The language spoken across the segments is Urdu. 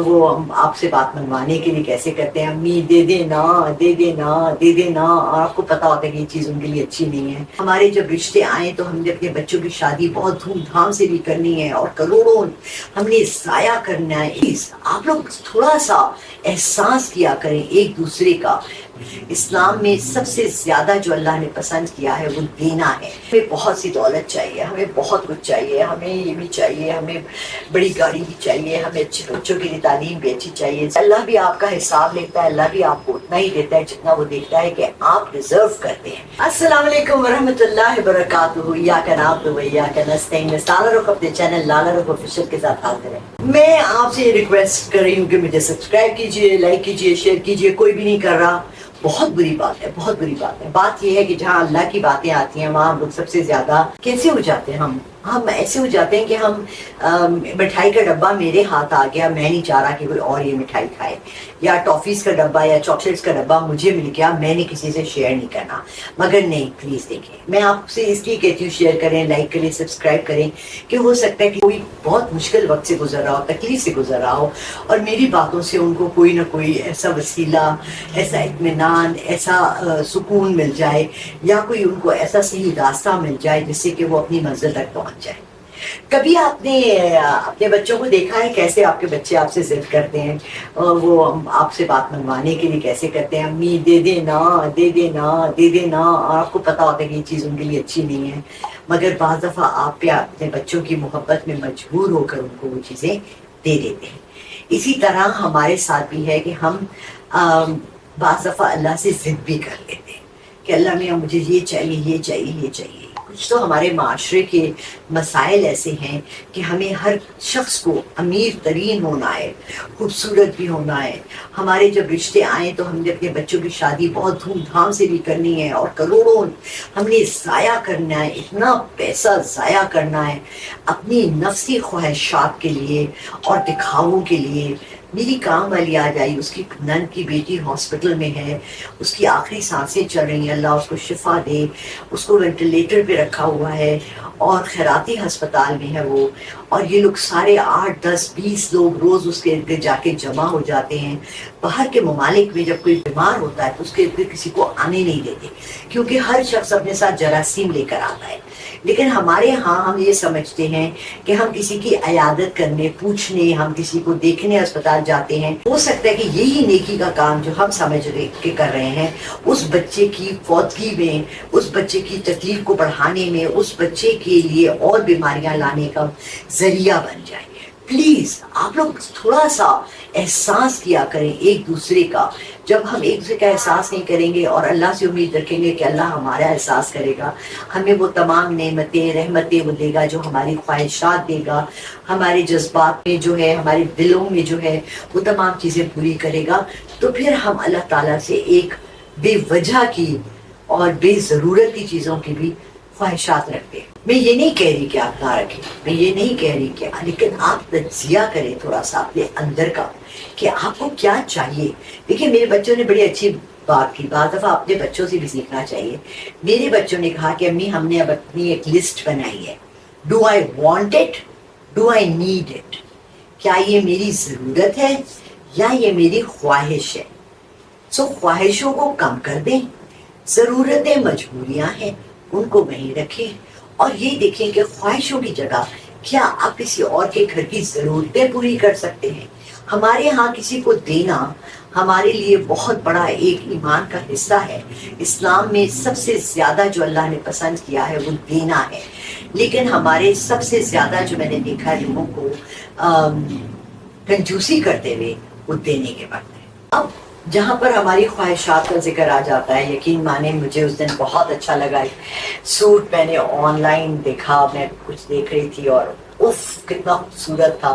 وہ ہم آپ سے بات منوانے کے لیے کیسے کرتے ہیں، امی دے دینا دے دینا دے دینا، اور آپ کو پتا ہوتا ہے کہ یہ چیز ان کے لیے اچھی نہیں ہے۔ ہمارے جب رشتے آئیں تو ہم نے اپنے بچوں کی شادی بہت دھوم دھام سے بھی کرنی ہے اور کروڑوں ہم نے ضائع کرنا ہے۔ آپ لوگ تھوڑا سا احساس کیا کریں ایک دوسرے کا۔ اسلام میں سب سے زیادہ جو اللہ نے پسند کیا ہے وہ دینا ہے۔ ہمیں بہت سی دولت چاہیے، ہمیں بہت کچھ چاہیے، ہمیں یہ بھی چاہیے، ہمیں بڑی گاڑی بھی چاہیے، ہمیں اچھے بچوں کے لیے تعلیم بھی اچھی چاہیے۔ اللہ بھی آپ کا حساب لیتا ہے، اللہ بھی آپ کو اتنا ہی دیتا ہے جتنا وہ دیکھتا ہے کہ آپ ڈیزرو کرتے ہیں۔ السلام علیکم ورحمۃ اللہ وبرکاتہ۔ ایاک نعبد و ایاک نستعین۔ لالا رخ اپنے چینل لالا رخ آفیشیل کے ساتھ حاضر ہے۔ میں آپ سے ریکویسٹ کر رہی ہوں کہ مجھے سبسکرائب کیجیے، لائک کیجیے، شیئر کیجیے۔ کوئی بھی نہیں کر رہا، بہت بری بات ہے، بہت بری بات ہے۔ بات یہ ہے کہ جہاں اللہ کی باتیں آتی ہیں وہاں ہم لوگ سب سے زیادہ کیسے ہو جاتے ہیں، ہم ایسے ہو جاتے ہیں کہ ہم مٹھائی کا ڈبہ میرے ہاتھ آ گیا، میں نہیں چاہ رہا کہ کوئی اور یہ مٹھائی کھائے، یا ٹافیز کا ڈبہ یا چاکلیٹس کا ڈبہ مجھے مل گیا، میں نے کسی سے شیئر نہیں کرنا۔ مگر نہیں، پلیز دیکھیں، میں آپ سے اس لیے کہتی ہوں شیئر کریں، لائک کریں، سبسکرائب کریں، کہ ہو سکتا ہے کہ کوئی بہت مشکل وقت سے گزر رہا ہو، تکلیف سے گزر رہا ہو، اور میری باتوں سے ان کو کوئی نہ کوئی ایسا وسیلہ، ایسا اطمینان، ایسا سکون مل جائے، یا کوئی ان کو ایسا صحیح راستہ مل جائے جس سے کہ وہ اپنی منزل تک پہنچ جائے۔ کبھی آپ نے اپنے بچوں کو دیکھا ہے کیسے آپ کے بچے آپ سے ضد کرتے ہیں، وہ آپ سے بات منوانے کے لیے کیسے کرتے ہیں، امی دے دینا دے دینا دے دینا، اور آپ کو پتا ہوتا ہے کہ یہ چیز ان کے لیے اچھی نہیں ہے، مگر بعض دفعہ آپ پہ اپنے بچوں کی محبت میں مجبور ہو کر ان کو وہ چیزیں دے دیتے ہیں۔ اسی طرح ہمارے ساتھ بھی ہے کہ ہم بعض دفعہ اللہ سے ضد بھی کر لیتے ہیں کہ اللہ میاں مجھے یہ چاہیے، یہ چاہیے، یہ چاہیے۔ کچھ تو ہمارے معاشرے کے مسائل ایسے ہیں کہ ہمیں ہر شخص کو امیر ترین ہونا ہے، خوبصورت بھی ہونا ہے۔ ہمارے جب رشتے آئیں تو ہم نے اپنے بچوں کی شادی بہت دھوم دھام سے بھی کرنی ہے اور کروڑوں ہم نے ضائع کرنا ہے، اتنا پیسہ ضائع کرنا ہے اپنی نفسی خواہشات کے لیے اور دکھاووں کے لیے۔ میری کام والی آ جائی، اس کی نند کی بیٹی ہاسپٹل میں ہے، اس کی آخری سانسیں چل رہی ہیں، اللہ اس کو شفا دے، اس کو وینٹیلیٹر پہ رکھا ہوا ہے اور خیراتی ہسپتال میں ہے وہ، اور یہ لوگ سارے 8 10 20 لوگ روز اس کے ارد گرد جا کے جمع ہو جاتے ہیں۔ باہر کے ممالک میں جب کوئی بیمار ہوتا ہے تو اس کے ارد گرد کسی کو آنے نہیں دیتے، کیونکہ ہر شخص اپنے ساتھ جراثیم لے کر آتا ہے۔ لیکن ہمارے ہاں ہم یہ سمجھتے ہیں کہ ہم کسی کی عیادت کرنے، پوچھنے، ہم کسی کو دیکھنے اسپتال جاتے ہیں، ہو سکتا ہے کہ یہی نیکی کا کام جو ہم سمجھ کے کر رہے ہیں اس بچے کی فوتگی میں، اس بچے کی تکلیف کو بڑھانے میں، اس بچے کے لیے اور بیماریاں لانے کا ذریعہ بن جائے۔ پلیز آپ لوگ تھوڑا سا احساس کیا کریں ایک دوسرے کا۔ جب ہم ایک دوسرے کا احساس نہیں کریں گے اور اللہ سے امید رکھیں گے کہ اللہ ہمارا احساس کرے گا، ہمیں وہ تمام نعمتیں، رحمتیں وہ دے گا جو ہماری خواہشات دے گا، ہمارے جذبات میں جو ہے، ہمارے دلوں میں جو ہے وہ تمام چیزیں پوری کرے گا، تو پھر ہم اللہ تعالیٰ سے ایک بے وجہ کی اور بے ضرورت کی چیزوں کی بھی خواہشات رکھتے ہیں۔ میں یہ نہیں کہہ رہی کہ آپ نہ رکھیں، میں یہ نہیں کہہ رہی کہ، لیکن آپ تجزیہ کریں تھوڑا سا اپنے اندر کا کہ آپ کو کیا چاہیے۔ دیکھیں میرے بچوں نے بڑی اچھی بات کی، بعض دفعہ اپنے بچوں سے بھی سیکھنا چاہیے۔ میرے بچوں نے کہا کہ امی ہم نے اب اپنی ایک لسٹ بنائی ہے، do I want it, do I need it, کیا یہ میری ضرورت ہے یا یہ میری خواہش ہے۔ سو خواہشوں کو کم کر دیں، ضرورتیں مجبوریاں ہیں ان کو وہیں رکھیں، اور یہ دیکھیں کہ خواہشوں کی جگہ کیا آپ کسی اور کے گھر کی ضرورتیں پوری کر سکتے ہیں۔ ہمارے ہاں کسی کو دینا ہمارے لیے بہت بڑا ایک ایمان کا حصہ ہے۔ اسلام میں سب سے زیادہ جو اللہ نے پسند کیا ہے وہ دینا ہے، لیکن ہمارے سب سے زیادہ جو میں نے دیکھا ہے لوگوں کو کنجوسی کرتے ہوئے وہ دینے کے وقت ہے۔ اب جہاں پر ہماری خواہشات کا ذکر آ جاتا ہے، یقین مانیں مجھے اس دن بہت اچھا لگا، سوٹ میں نے آن لائن دیکھا، میں کچھ دیکھ رہی تھی اور اف کتنا خوبصورت تھا،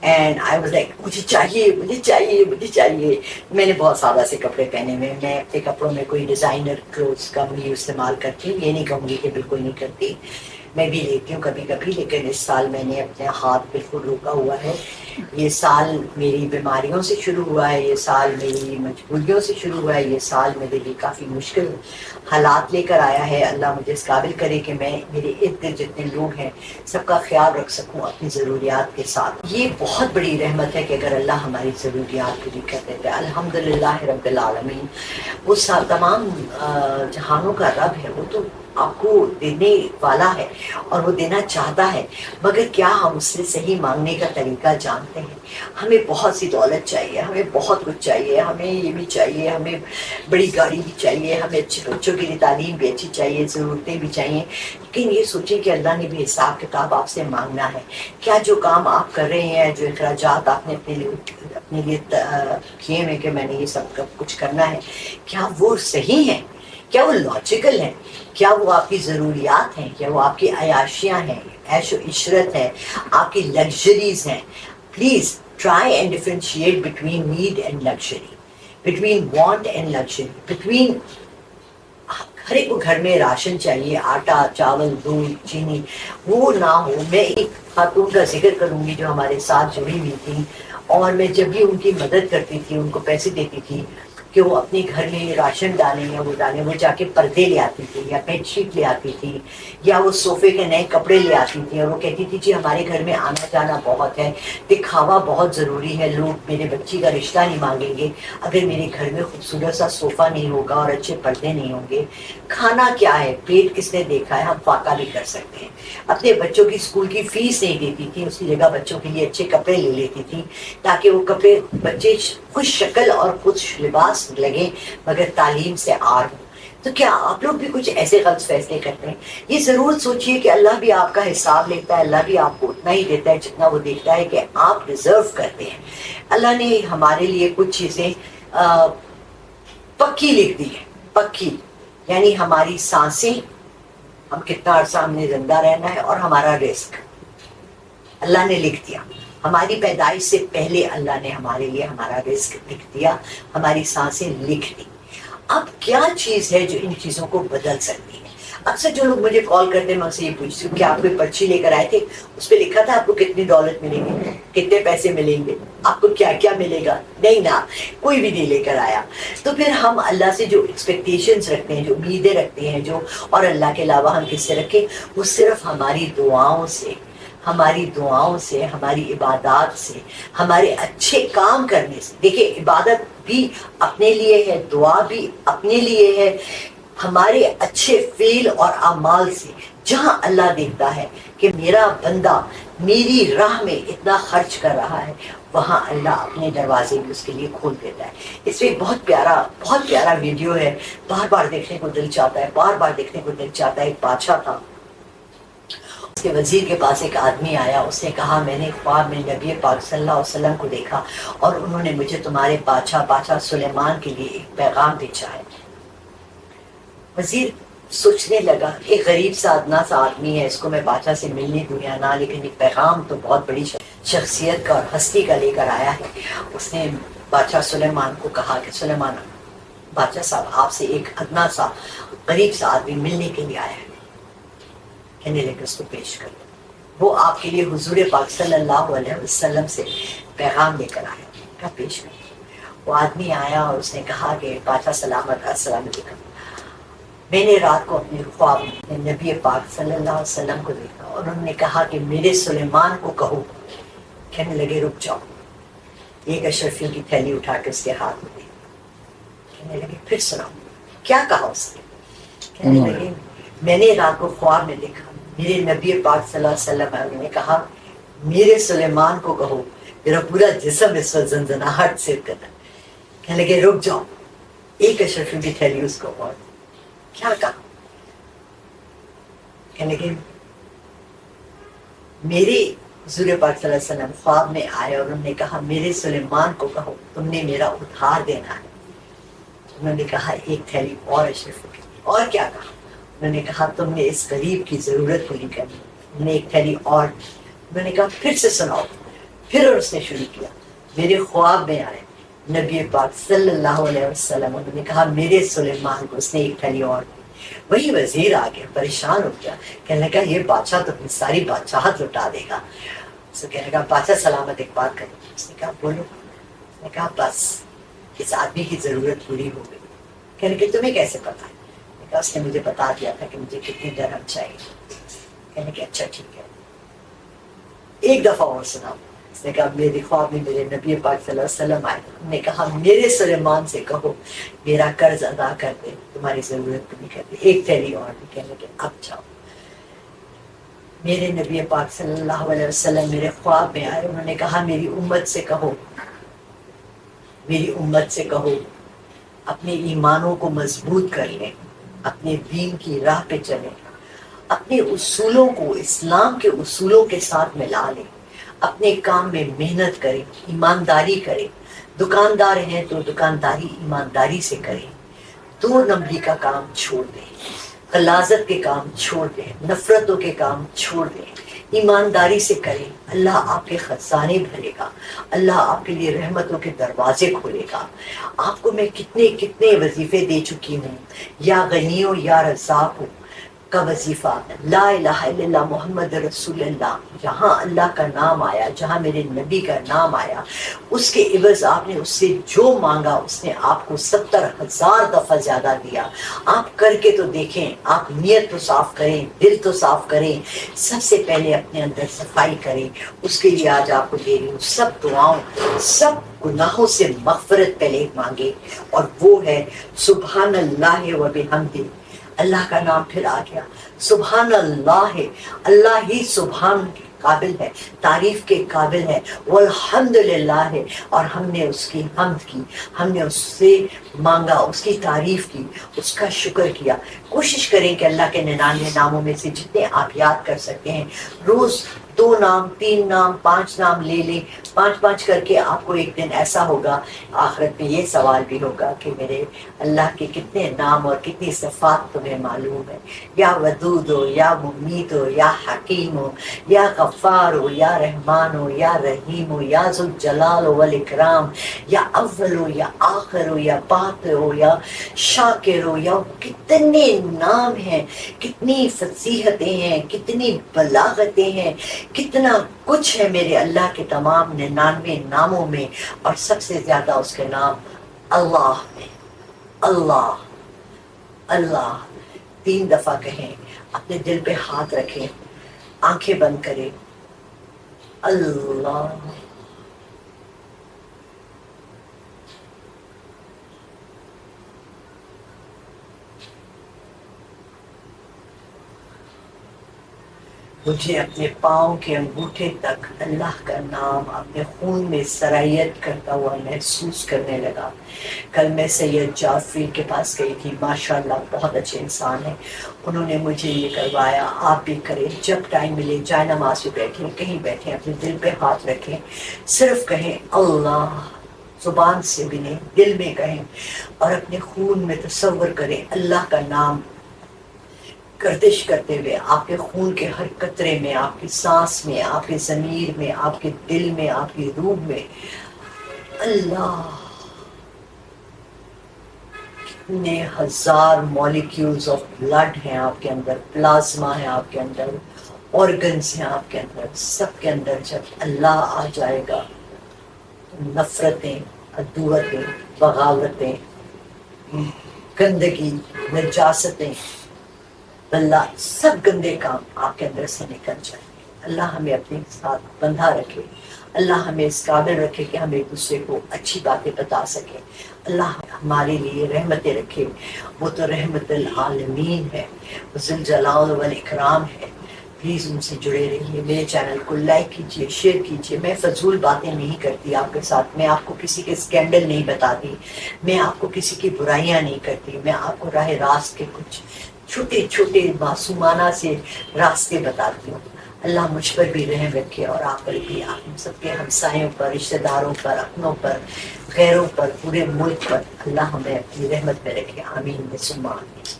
اینڈ آئی واز لائک مجھے چاہیے مجھے چاہیے مجھے چاہیے۔ میں نے بہت سادہ سے کپڑے پہنے ہوئے، میں اپنے کپڑوں میں کوئی ڈیزائنر کلوتھس کا بھی استعمال کرتی ہوں، یہ نہیں کہوں گی کہ بالکل نہیں کرتی، میں بھی لیتی ہوں کبھی کبھی، لیکن اس سال میں نے اپنے ہاتھ بالکل روکا ہوا ہے۔ یہ سال میری بیماریوں سے شروع ہوا ہے، یہ سال میری مجبوریوں سے شروع ہوا ہے، یہ سال میرے لیے کافی مشکل حالات لے کر آیا ہے۔ اللہ مجھے اس قابل کرے کہ میں میرے ارد گرد جتنے لوگ ہیں سب کا خیال رکھ سکوں اپنی ضروریات کے ساتھ۔ یہ بہت بڑی رحمت ہے کہ اگر اللہ ہماری ضروریات پوری کر دیتے ہیں، الحمدللہ رب العالمین۔ وہ تمام جہانوں کا رب ہے، وہ تو آپ کو دینے والا ہے اور وہ دینا چاہتا ہے، مگر کیا ہم اس سے صحیح مانگنے کا طریقہ جانتے ہیں؟ ہمیں بہت سی دولت چاہیے، ہمیں بہت کچھ چاہیے، ہمیں یہ بھی چاہیے، ہمیں بڑی گاڑی بھی چاہیے، ہمیں اچھے بچوں کے لیے تعلیم بھی اچھی چاہیے، ضرورتیں بھی چاہیے، لیکن یہ سوچیں کہ اللہ نے بھی حساب کتاب آپ سے مانگنا ہے۔ کیا جو کام آپ کر رہے ہیں، جو اخراجات آپ نے اپنے لیے کیے ہیں کہ میں نے یہ سب کچھ کرنا ہے، کیا وہ صحیح ہیں؟ کیا وہ لاجیکل ہیں؟ کیا وہ آپ کی ضروریات ہیں؟ کیا وہ آپ کی عیاشیاں ہیں، عیش و عشرت ہے، آپ کی لگژریز ہیں؟ Please try and differentiate between need and luxury, between want and luxury, between ہر ایک کو گھر میں راشن چاہیے، آٹا، چاول، دودھ، چینی، وہ نہ ہو۔ میں ایک خاتون کا ذکر کروں گی جو ہمارے ساتھ جڑی ہوئی تھی، اور میں جب بھی ان کی مدد کرتی تھی، ان کو پیسے دیتی تھی کہ وہ اپنے گھر میں راشن ڈالیں یا وہ ڈالیں، وہ جا کے پردے لے آتی تھی یا بیڈ شیٹ لے آتی تھی یا وہ صوفے کے نئے کپڑے لے آتی تھی، اور وہ کہتی تھی جی ہمارے گھر میں آنا جانا بہت ہے، دکھاوا بہت ضروری ہے، لوگ میرے بچی کا رشتہ نہیں مانگیں گے اگر میرے گھر میں خوبصورت سا صوفہ نہیں ہوگا اور اچھے پردے نہیں ہوں گے۔ کھانا کیا ہے، پیٹ کس نے دیکھا ہے، ہم فاقہ بھی کر سکتے ہیں۔ اپنے بچوں کی اسکول کی فیس نہیں دیتی تھی، اس کی جگہ بچوں کے لیے اچھے کپڑے لے لیتی تھی تاکہ وہ کپڑے بچے خوش شکل اور خوش لباس لگیں مگر تعلیم سے آر ہوں۔ تو کیا آپ لوگ بھی کچھ ایسے غلط فیصلے کرتے ہیں؟ یہ ضرور سوچئے کہ اللہ بھی آپ کا حساب لیتا ہے، اللہ بھی آپ کو اتنا ہی دیتا ہے جتنا وہ دیکھتا ہے کہ آپ ڈیزرو کرتے ہیں۔ اللہ نے ہمارے لیے کچھ چیزیں پکی لکھ دی ہیں، پکی یعنی ہماری سانسیں، ہم کتنا عرصہ ہم نے زندہ رہنا ہے، اور ہمارا رزق اللہ نے لکھ دیا۔ ہماری پیدائش سے پہلے اللہ نے ہمارے لیے ہمارا رزق لکھ دیا، ہماری سانسیں لکھ دی۔ اب کیا چیز ہے جو ان چیزوں کو بدل سکتی ہے؟ اکثر جو لوگ مجھے کال کرتے ہیں میں ان سے یہ پوچھتی ہوں کہ آپ کوئی پرچی لے کر آئے تھے، اس پہ لکھا تھا آپ کو کتنی دولت ملے گی، کتنے پیسے ملیں گے، آپ کو کیا کیا ملے گا؟ نہیں نا، کوئی بھی نہیں لے کر آیا۔ تو پھر ہم اللہ سے جو ایکسپیکٹیشنز رکھتے ہیں، جو امیدیں رکھتے ہیں، جو اور اللہ کے علاوہ ہم کس سے رکھیں؟ وہ صرف ہماری دعاؤں سے، ہماری دعاؤں سے، ہماری عبادات سے، ہمارے اچھے کام کرنے سے۔ دیکھیں عبادت بھی اپنے لیے ہے، دعا بھی اپنے لیے ہے، ہمارے اچھے فعل اور اعمال سے جہاں اللہ دیکھتا ہے کہ میرا بندہ میری راہ میں اتنا خرچ کر رہا ہے، وہاں اللہ اپنے دروازے بھی اس کے لیے کھول دیتا ہے۔ اس میں بہت پیارا ویڈیو ہے، بار بار دیکھنے کو دل چاہتا ہے، بار بار دیکھنے کو دل چاہتا ہے۔ ایک بادشاہ تھا، اس کے وزیر کے پاس ایک آدمی آیا، اس نے کہا میں نے خواب میں نبی پاک صلی اللہ علیہ وسلم کو دیکھا اور انہوں نے مجھے تمہارے بادشاہ سلیمان کے لیے ایک پیغام بھیجا ہے۔ وزیر سوچنے لگا ایک غریب سا ادنا سا آدمی ہے، اس کو میں بادشاہ سے ملنے دوں یا نہ، لیکن ایک پیغام تو بہت بڑی شخصیت کا اور ہستی کا لے کر آیا ہے۔ اس نے بادشاہ سلیمان کو کہا کہ سلیمان بادشاہ صاحب آپ سے ایک ادنا سا غریب سا آدمی ملنے کے لیے آیا ہے، کہنے لگے اس کو پیش کر دو۔ وہ آپ کے لیے حضور پاک صلی اللہ علیہ وسلم سے پیغام لے کر آیا، کہا پیش کر دو۔ وہ آدمی آیا اور اس نے کہا کہ بادشاہ سلامت، السلام علیکم، میں نے رات کو اپنے خواب میں نبی پاک صلی اللہ علیہ وسلم کو دیکھا اور انہوں نے کہا کہ میرے سلیمان کو کہو۔ کہنے لگے رک جاؤ، ایک اشرفیوں کی تھیلی اٹھا کے اس کے ہاتھ میں دی۔ کہنے لگے پھر سناؤ کیا کہا اس نے؟ کہنے لگے میں نے رات کو خواب میں دیکھا میرے نبی پاک صلی اللہ علیہ وسلم، انہوں نے کہا میرے سلیمان کو کہو میرا پورا جسم اس وقت زنزناہٹ سے کرتا۔ کہنے لگے رک جاؤ، ایک اشرفیوں کی تھیلی اس کو اور کیا کہا؟ کہنے لگے میرے حضور پاک صلی اللہ علیہ وسلم خواب میں آئے اور انہوں نے کہا میرے سلیمان کو کہو تم نے میرا ادھار دینا ہے۔ انہوں نے کہا ایک تھیلی اور اشرفیوں کی، اور کیا کہا؟ انہوں نے کہا تم نے اس غریب کی ضرورت پوری کرنی۔ انہوں نے ایک تھیلی اور، انہوں نے کہا پھر سے سناؤ۔ پھر اس نے شروع کیا، میرے خواب میں آئے نبی پاک صلی اللہ علیہ وسلم، انہوں نے کہا میرے سلیمان کو، اس نے ایک تھیلی اور۔ وہی وزیر آ گیا، پریشان ہو گیا، کہنے لگا یہ بادشاہ تو اپنی ساری بادشاہت لٹا دے گا. اس نے کہنے لگا بادشاہ سلامت ایک بات کرو. اس نے کہا بولو. اس نے کہا بس اس آدمی کی ضرورت پوری ہو گئی. کہنے کہ تمہیں کیسے پتا ہے؟ اس نے مجھے بتا دیا تھا کہ مجھے کتنی درہم چاہیے. کہنے کہ اچھا ٹھیک ہے، ایک دفعہ اور سناؤ. اس نے کہا میرے خواب میں میرے نبی پاک صلی اللہ علیہ وسلم آئے. انہوں نے کہا میرے سلیمان سے کہو میرا قرض ادا کر دے، تمہاری ضرورت پوری کر دے. ایک تھیلی اور بھی. کہنے کہ اب جاؤ. میرے نبی پاک صلی اللہ علیہ وسلم میرے خواب میں آئے. انہوں نے کہا میری امت سے کہو، میری امت سے کہو اپنے ایمانوں کو مضبوط کر لیں، اپنے دین کی راہ پہ چلیں، اپنے اصولوں کو اسلام کے اصولوں کے ساتھ ملا لیں، اپنے کام میں محنت کریں، ایمانداری کریں. دکاندار ہیں تو دکانداری ایمانداری سے کریں. 2 نمبری کا کام چھوڑ دیں، غلاظت کے کام چھوڑ دیں، نفرتوں کے کام چھوڑ دیں، ایمانداری سے کریں. اللہ آپ کے خزانے بھرے گا، اللہ آپ کے لیے رحمتوں کے دروازے کھولے گا. آپ کو میں کتنے کتنے وظیفے دے چکی ہوں. یا غنی ہو یا رزاق ہو کا وظیفہ، لا الہ الا اللہ محمد رسول اللہ. جہاں اللہ کا نام آیا، جہاں میرے نبی کا نام آیا، اس کے عوض آپ نے اس سے جو مانگا اس نے آپ کو 70,000 دفعہ زیادہ دیا. آپ کر کے تو دیکھیں، آپ نیت تو صاف کریں، دل تو صاف کریں. سب سے پہلے اپنے اندر صفائی کریں. اس کے لیے آج آپ کو دے رہی ہوں سب دعاؤں، سب گناہوں سے مغفرت پہلے مانگے، اور وہ ہے سبحان اللہ و بحمدہ. اللہ کا نام پھر آ گیا. سبحان اللہ ہے، اللہ ہی سبحان کے قابل ہے، تعریف کے قابل ہے. والحمدللہ ہے، اور ہم نے اس کی حمد کی، ہم نے اس سے مانگا، اس کی تعریف کی، اس کا شکر کیا. کوشش کریں کہ اللہ کے 99 ناموں میں سے جتنے آپ یاد کر سکتے ہیں، روز 2 نام، 3 نام، 5 نام لے لیں. 5 کر کے آپ کو ایک دن ایسا ہوگا، آخرت میں یہ سوال بھی ہوگا کہ میرے اللہ کے کتنے نام اور کتنی صفات تمہیں معلوم ہے. یا ودود ہو، یا ممیت ہو، یا حکیم ہو، یا غفار ہو، یا رحمان ہو، یا رحیم ہو، یا ذوالجلال والاکرام، یا اول ہو یا آخر ہو، یا باطن ہو یا شاکر ہو. یا کتنے نام ہیں، کتنی فصیحتیں ہیں، کتنی بلاغتیں ہیں، کتنا کچھ ہے میرے اللہ کے تمام 99 ناموں میں. اور سب سے زیادہ اس کے نام اللہ میں. اللہ اللہ 3 دفعہ کہیں. اپنے دل پہ ہاتھ رکھیں، آنکھیں بند کریں. اللہ مجھے اپنے پاؤں کے انگوٹھے تک اللہ کا نام اپنے خون میں سرائیت کرتا ہوا محسوس کرنے لگا. کل میں سید جعفری کے پاس گئی تھی، ماشاءاللہ بہت اچھے انسان ہیں. انہوں نے مجھے یہ کروایا. آپ بھی کریں، جب ٹائم ملے جائے نماز پہ بیٹھیں، کہیں بیٹھیں، اپنے دل پہ ہاتھ رکھیں، صرف کہیں اللہ. زبان سے بھی نہیں، دل میں کہیں، اور اپنے خون میں تصور کریں اللہ کا نام گردش کرتے ہوئے آپ کے خون کے ہر قطرے میں، آپ کی سانس میں، آپ کے ضمیر میں، آپ کے دل میں، آپ کی روح میں. اللہ. کتنے ہزار مالیکیولز آف بلڈ ہیں آپ کے اندر، پلازما ہے آپ کے اندر، آرگنز ہیں آپ کے اندر. سب کے اندر جب اللہ آ جائے گا تو نفرتیں، عدوتیں، بغاوتیں، گندگی، نجاستیں، اللہ، سب گندے کام آپ کے اندر سے نکل جائیں گے. اللہ ہمیں اپنے ساتھ بندھا رکھے. اللہ ہمیں اس قابل رکھے کہ ہم ایک دوسرے کو اچھی باتیں بتا سکیں. اللہ ہمارے لیے رحمتیں رکھے. وہ تو رحمت العالمین ہے، وہ ذوالجلال والاکرام ہے. پلیز ان سے جڑے رہیے. میرے چینل کو لائک کیجیے، شیئر کیجیے. میں فضول باتیں نہیں کرتی آپ کے ساتھ. میں آپ کو کسی کے اسکینڈل نہیں بتاتی، میں آپ کو کسی کی برائیاں نہیں کرتی. میں آپ کو راہ راست کے کچھ چھوٹے چھوٹے معصومانہ سے راستے بتاتی ہوں. اللہ مجھ پر بھی رحم رکھے، اور آپ پر بھی، آپ سب کے ہمسایوں پر، رشتہ داروں پر، اپنوں پر، غیروں پر، پورے ملک پر. اللہ ہمیں اپنی رحمت میں رکھے. آمین ثم آمین.